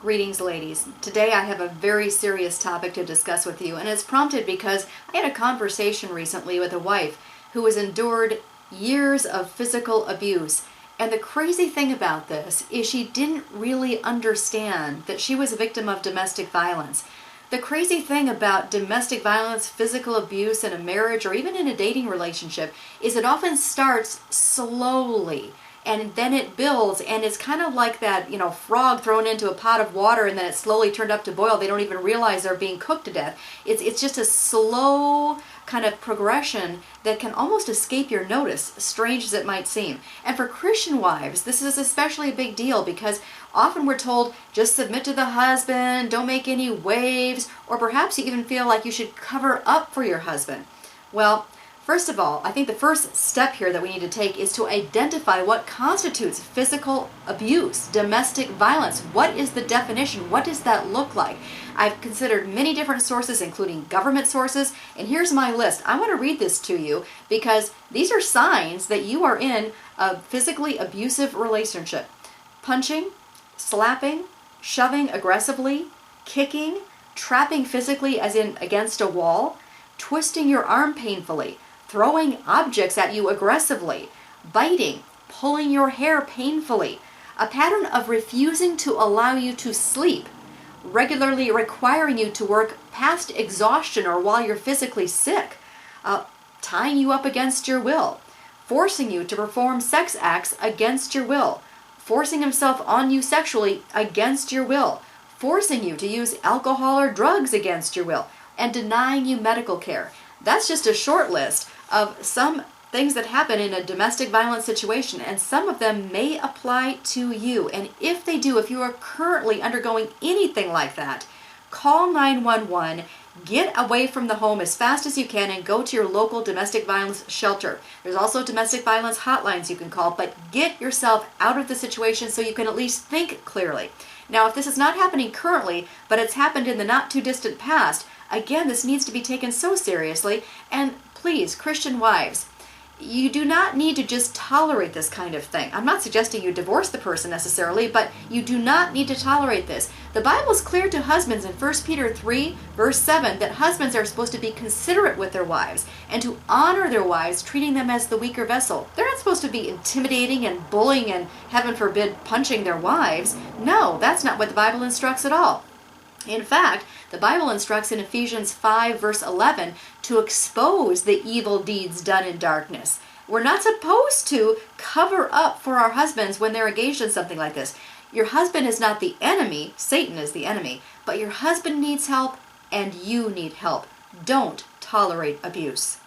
Greetings, ladies. Today I have a very serious topic to discuss with you, and it's prompted because I had a conversation recently with a wife who has endured years of physical abuse. And the crazy thing about this is she didn't really understand that she was a victim of domestic violence. The crazy thing about domestic violence, physical abuse in a marriage or even in a dating relationship is it often starts slowly. And then it builds, and it's kind of like that, frog thrown into a pot of water and then it's slowly turned up to boil. They don't even realize they're being cooked to death. It's just a slow kind of progression that can almost escape your notice, strange as it might seem. And for Christian wives, this is especially a big deal because often we're told, just submit to the husband, don't make any waves, or perhaps you even feel like you should cover up for your husband. Well, first of all, I think the first step here that we need to take is to identify what constitutes physical abuse, domestic violence. What is the definition? What does that look like? I've considered many different sources, including government sources, and here's my list. I want to read this to you because these are signs that you are in a physically abusive relationship. Punching, slapping, shoving aggressively, kicking, trapping physically as in against a wall, twisting your arm painfully, throwing objects at you aggressively, biting, pulling your hair painfully, a pattern of refusing to allow you to sleep, regularly requiring you to work past exhaustion or while you're physically sick, tying you up against your will, forcing you to perform sex acts against your will, forcing himself on you sexually against your will, forcing you to use alcohol or drugs against your will, and denying you medical care. That's just a short list of some things that happen in a domestic violence situation, and some of them may apply to you. And if they do, if you are currently undergoing anything like that, call 911, get away from the home as fast as you can, and go to your local domestic violence shelter. There's also domestic violence hotlines you can call, but get yourself out of the situation so you can at least think clearly. Now, if this is not happening currently, but it's happened in the not too distant past, again, this needs to be taken so seriously. And please, Christian wives, you do not need to just tolerate this kind of thing. I'm not suggesting you divorce the person necessarily, but you do not need to tolerate this. The Bible is clear to husbands in 1 Peter 3, verse 7, that husbands are supposed to be considerate with their wives and to honor their wives, treating them as the weaker vessel. They're not supposed to be intimidating and bullying and, heaven forbid, punching their wives. No, that's not what the Bible instructs at all. In fact, the Bible instructs in Ephesians 5 verse 11 to expose the evil deeds done in darkness. We're not supposed to cover up for our husbands when they're engaged in something like this. Your husband is not the enemy, Satan is the enemy, but your husband needs help and you need help. Don't tolerate abuse.